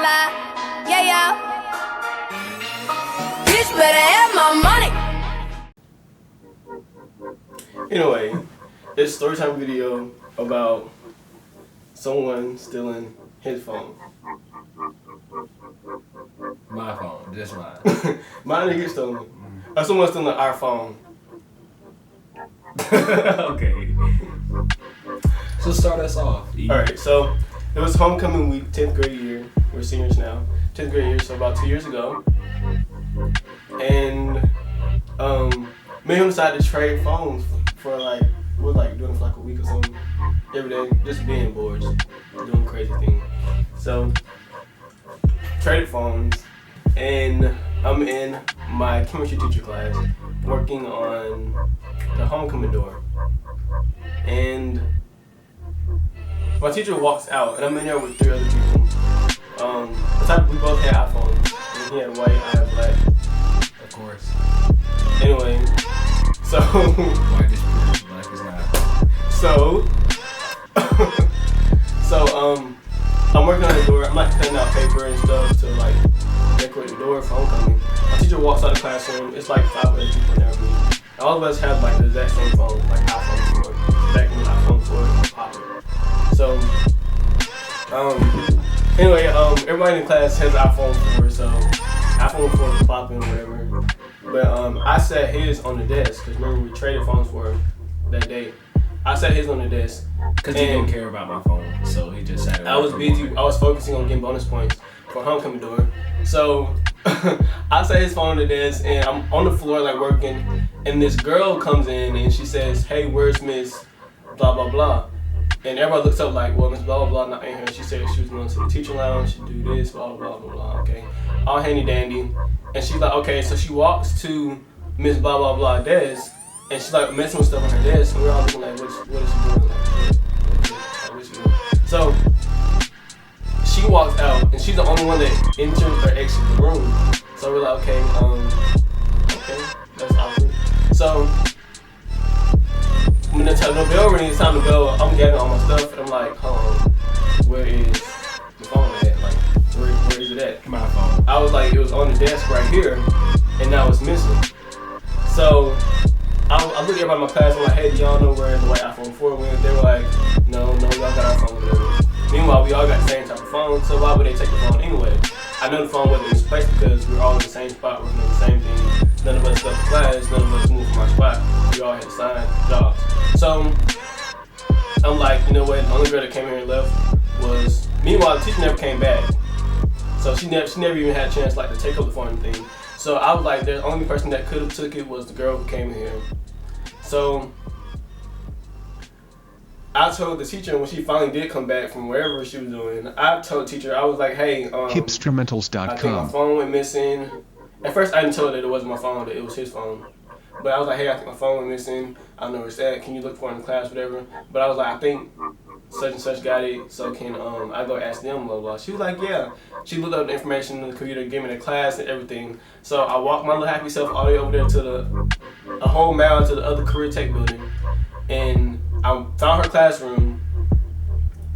lie. Yeah, yeah. Bitch better have my money. Anyway, it's a story time video about someone stealing his phone. My phone, just mine. Mine didn't get stolen. Or someone stealing our phone. Okay. So start us off. Alright, so it was homecoming week, 10th grade year. We're seniors now. 10th grade year, so about 2 years ago. And me and him decided to trade phones for we were doing it for a week or something. Every day, just being bored, just doing crazy things. So, traded phones, and I'm in my chemistry teacher class working on the homecoming door. And my teacher walks out, and I'm in there with 3 other people. We both had iPhones, and he had white, I had black. Of course. Anyway, so White is blue, black is not. I'm working on the door. I'm cutting out paper and stuff to decorate the door for homecoming. My teacher walks out of the classroom. It's 5 other people in there with me. All of us have the exact same phone, iPhone 4, exactly iPhone 4 pop. So anyway, everybody in the class has iPhone 4, so iPhone 4 is popping, whatever. But I set his on the desk, because remember we traded phones for him that day. I set his on the desk. Because he didn't care about my phone, so he just sat it. I was busy, I was focusing on getting bonus points for homecoming door. So I set his phone on the desk, and I'm on the floor working, and this girl comes in and she says, "Hey, where's Miss blah blah blah?" And everybody looks up well, Miss blah blah blah not in here. She said she was going to the teacher lounge, she'd do this, blah blah blah blah. Okay, all handy dandy. And she's like, okay, so she walks to Miss blah blah blah desk, and she's messing with stuff on her desk, and we're all looking what is she doing? What is she doing? So she walks out, and she's the only one that enters or exits the room. So we're like, okay, that's awkward. So when the bell rings, it's time to go. I'm gathering all my stuff, and I'm like, hold on, where is the phone at? Where is it at? My phone. I was it was on the desk right here, and now it's missing. So I looked at everybody in my class, I'm like, hey, do y'all know where the white iPhone 4 went? They were like, no, y'all got our phone, whatever. Meanwhile, we all got the same type of phone, so why would they take the phone anyway? I know the phone wasn't misplaced because we were all in the same spot, working on the same thing. None of us left the class, none of us moved from our spot. We all had assigned jobs. So I'm like, you know what, the only girl that came here and left was, meanwhile, the teacher never came back. So she never even had a chance to take up the phone thing. So I was like, the only person that could have took it was the girl who came in here. So I told the teacher when she finally did come back from wherever she was doing, I told the teacher, I was like, hey, hipstrumentals.com. I think my phone went missing. At first I didn't tell her that it wasn't my phone, that it was his phone. But I was like, hey, I think my phone went missing. I don't know where it's at. Can you look for it in class, whatever? But I was like, I think such and such got it, so can I go ask them, blah, blah. She was like, yeah. She looked up the information in the computer, gave me the class and everything. So I walked my little happy self all the way over there to a whole mile to the other career tech building. And I found her classroom,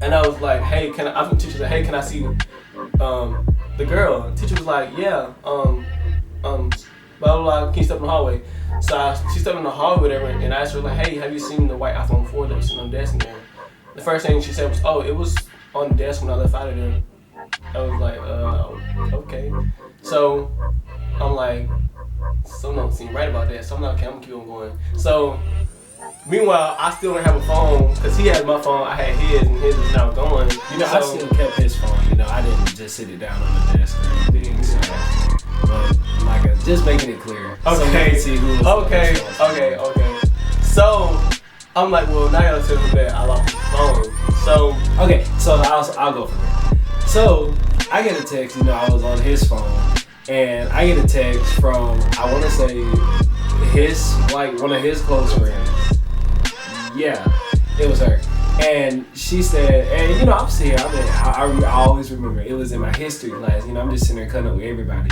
and I was like, hey, I was the teacher said, hey, can I see the girl? And the teacher was like, yeah, blah, blah, blah, can you step in the hallway? So she stepped in the hallway, whatever, and I asked her, hey, have you seen the white iPhone 4 that was sitting on the desk in there? The first thing she said was, oh, it was on the desk when I left out of there. I was like, okay. So I'm like, something don't seem right about that. So I'm like, okay, I'm gonna keep on going. So meanwhile, I still don't have a phone because he had my phone, I had his, and his is now gone. I still kept his phone. I didn't just sit it down on the desk or anything. So, but just making it clear. Okay. So we can see who was okay. So I'm like, well, now y'all tell me that I lost my phone. So I'll go from there. So I get a text. I was on his phone, and I get a text from I want to say one of his close friends. Yeah, it was her. And she said, and I'm sitting here, I always remember, it was in my history class, I'm just sitting there cutting up with everybody.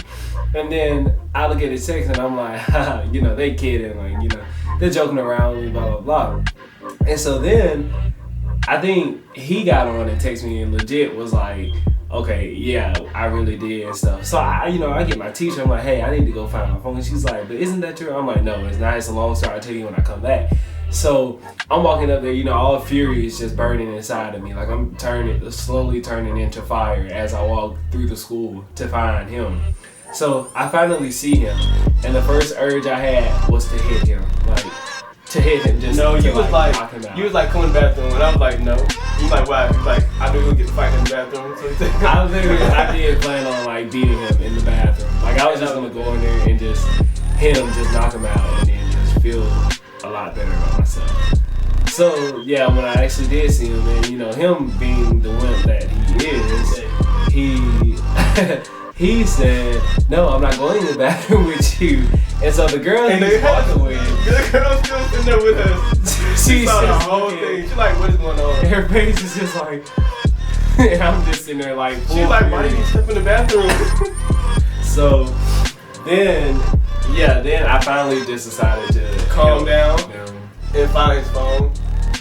And then I look at the text and I'm like, they kidding, they're joking around with me, blah, blah, blah. And so then, I think he got on and texted me and legit was like, okay, yeah, I really did and stuff. So I get my teacher. I'm like, hey, I need to go find my phone. And she's like, but isn't that true? I'm like, no, it's not. It's a long story. I'll tell you when I come back. So I'm walking up there, all fury is just burning inside of me. Like I'm slowly turning into fire as I walk through the school to find him. So I finally see him, and the first urge I had was to hit him, to hit him. Just no, you was like, knock him out. you was like, come in the bathroom, and I was like, no. You like, why? He's like, I knew we would get fighting in the bathroom. So I did plan on beating him in the bathroom. I was just gonna go in there and just hit him, just knock him out, and then just feel a lot better about myself. So yeah, when I actually did see him, and him being the wimp that he is, he said, no, I'm not going in the bathroom with you. And so the girl he's walking with, the girl's still sitting there with us. She saw the whole thing. She's like, what is going on? And her face is just like, and I'm just sitting there like, she's like, why did you step in the bathroom? So then I finally just decided to calm down and find his phone.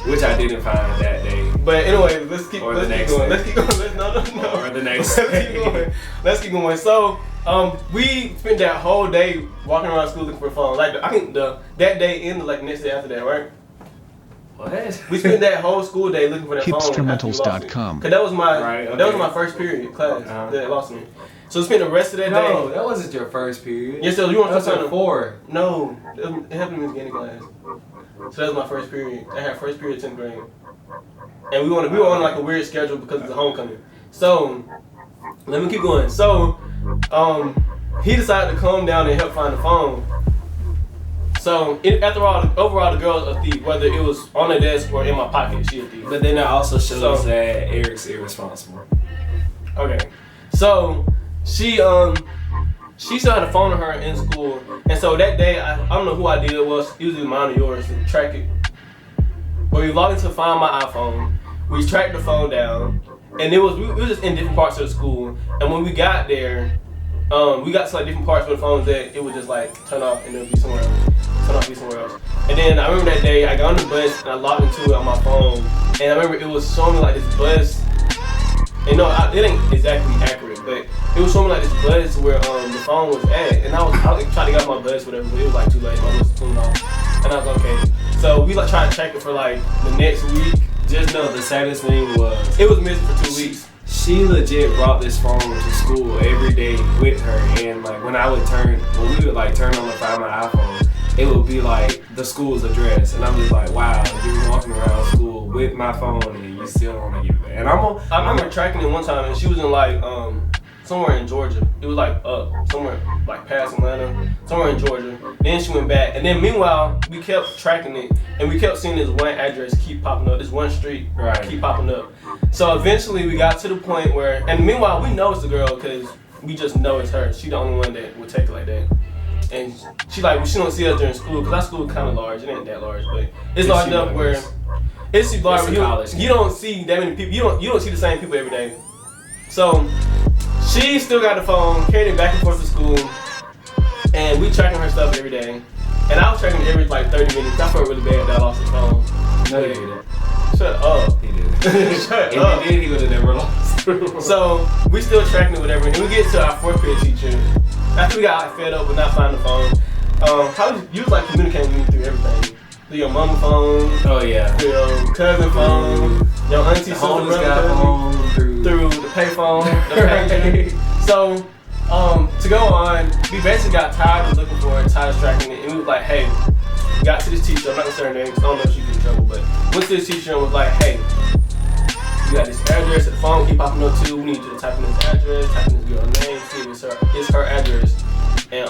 Which I didn't find that day. But anyway, let's keep going. No. Or the next day. Let's keep going. So, we spent that whole day walking around school looking for a phone. I think that day ended the next day after that, right? What? We spent that whole school day looking for that phone. Hipstermentals.com. Cause that was my first period class that lost me. So we spent the rest of that day. No, that wasn't your first period. Yes, so you want to talk about 4? No, it happened in the beginning class. So that was my first period. I had first period 10th grade. And we were on a weird schedule because of the homecoming. So, let me keep going. So, he decided to calm down and help find the phone. So, overall, the girl's a thief. Whether it was on the desk or in my pocket, she a thief. But then that also shows that Eric's irresponsible. Okay. So, she still had a phone on her in school, and so that day, I don't know who I did it was, usually mine or yours, to track it. But we logged in to find my iPhone, we tracked the phone down, and we were just in different parts of the school, and when we got there, we got to different parts where the phone was at, it would just turn off and it would be somewhere else, And then I remember that day, I got on the bus and I logged into it on my phone, and I remember it was showing me this bus, and no, it ain't exactly accurate, but it was showing me this bus where the phone was at, and I was trying to get off my bus, whatever, but it was too late. My bus was tuned off, and I was okay. So we tried to track it for the next week. Just know the saddest thing was it was missing for 2 weeks. She legit brought this phone to school every day with her, and when we would turn on to find my iPhone, it would be the school's address, and I'm just wow, you're walking around school with my phone and you still don't want to give it back. And I remember tracking it one time, and she was in somewhere in Georgia. It was somewhere past Atlanta, somewhere in Georgia. Then she went back, and then meanwhile we kept tracking it, and we kept seeing this one address keep popping up, this one street keep popping up. So eventually we got to the point where, and meanwhile we know it's the girl because we just know it's her. She the only one that would take it like that. And she don't see us during school because our school kind of large. It ain't that large, but it's large enough where it's large. You don't see that many people. You don't see the same people every day. So she still got the phone, carrying it back and forth to school, and we tracking her stuff every day. And I was tracking it every 30 minutes. I felt really bad that I lost the phone. No, you didn't. Shut up. He did. Shut up. If he did, he would have never lost. So we still tracking it, whatever. And we get to our 4th period teacher. After we got fed up with not finding the phone, you was communicating with me through everything. Through your mama phone. Oh yeah. Through your cousin phone. Your auntie, sister, brother phone. Through the payphone. The pager. So to go on, we basically got tired of looking for it, tired of tracking it, and we was hey, we got to this teacher. I'm not gonna say her name because I don't know if she get in trouble, but went to this teacher and was hey, you got this address at the phone, keep popping up too. We need you to type in this address, type in this girl's name, see if it's her address. And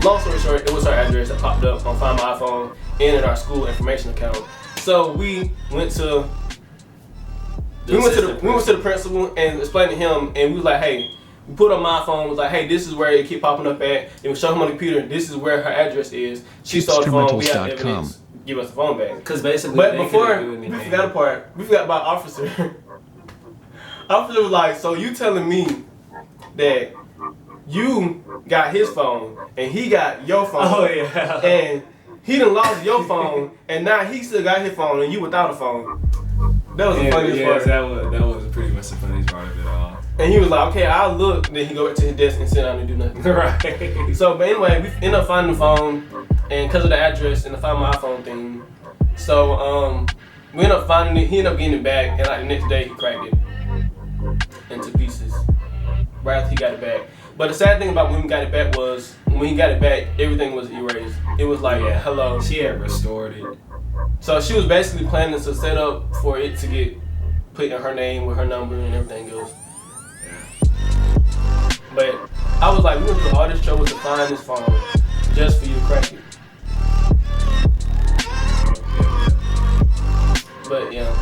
long story short, it was her address that popped up on Find My iPhone and in our school information account. So we went to the principal and explained to him, and we was hey, we put on my phone, was hey, this is where it keep popping up at. And we showed him on the computer, this is where her address is. She saw the phone, we have evidence. Give us the phone back. Because basically, but before we forgot a part. We forgot about officer. Officer was so you telling me that you got his phone and he got your phone? Oh yeah. And he done lost your phone and now he still got his phone and you without a phone. That was the funniest part. That was pretty much That's the funniest part of it all. And he was like, okay, I'll look. Then he go back to his desk and sit down and do nothing. Right. So, but anyway, we ended up finding the phone, and because of the address and the Find My iPhone thing, so we ended up finding it. He ended up getting it back, and like the next day he cracked it into pieces. Right after he got it back. But the sad thing about when we got it back was when he got it back, everything was erased. It was like, hello. She had restored it. So she was basically planning to set up for it to get put in her name with her number and everything else. But I was like, we went through all this trouble to find this phone just for you to crack it. But yeah,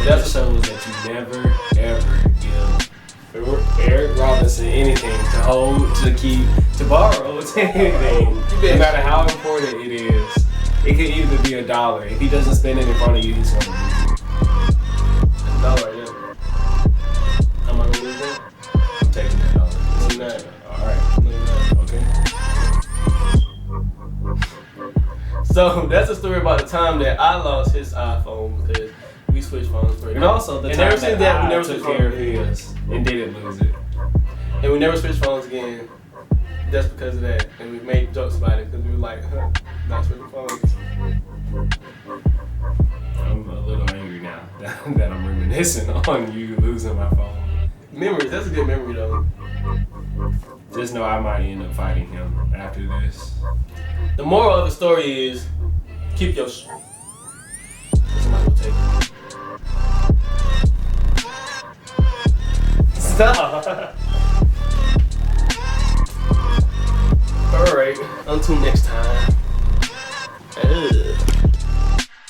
That shows that you never ever give Eric Robinson anything to hold, to keep, to borrow, to anything. No matter how important it is. It could either be $1. If he doesn't spend it in front of you, he's gonna lose it. $1 right there. Am I gonna lose that? I'm taking that $1. No, you're not. Alright. No, you're not. Okay. So that's a story about the time that I lost his iPhone because we switched phones for it. And also the and time ever since that, we never took switched care of phones. his and didn't lose it. And we never switched phones again. Just because of that. And we made jokes about it because we were like, not switching phones. I'm a little angry now that I'm reminiscing on you losing my phone. Memories, that's a good memory though. Just know I might end up fighting him after this. The moral of the story is keep your somebody will take it. Stop.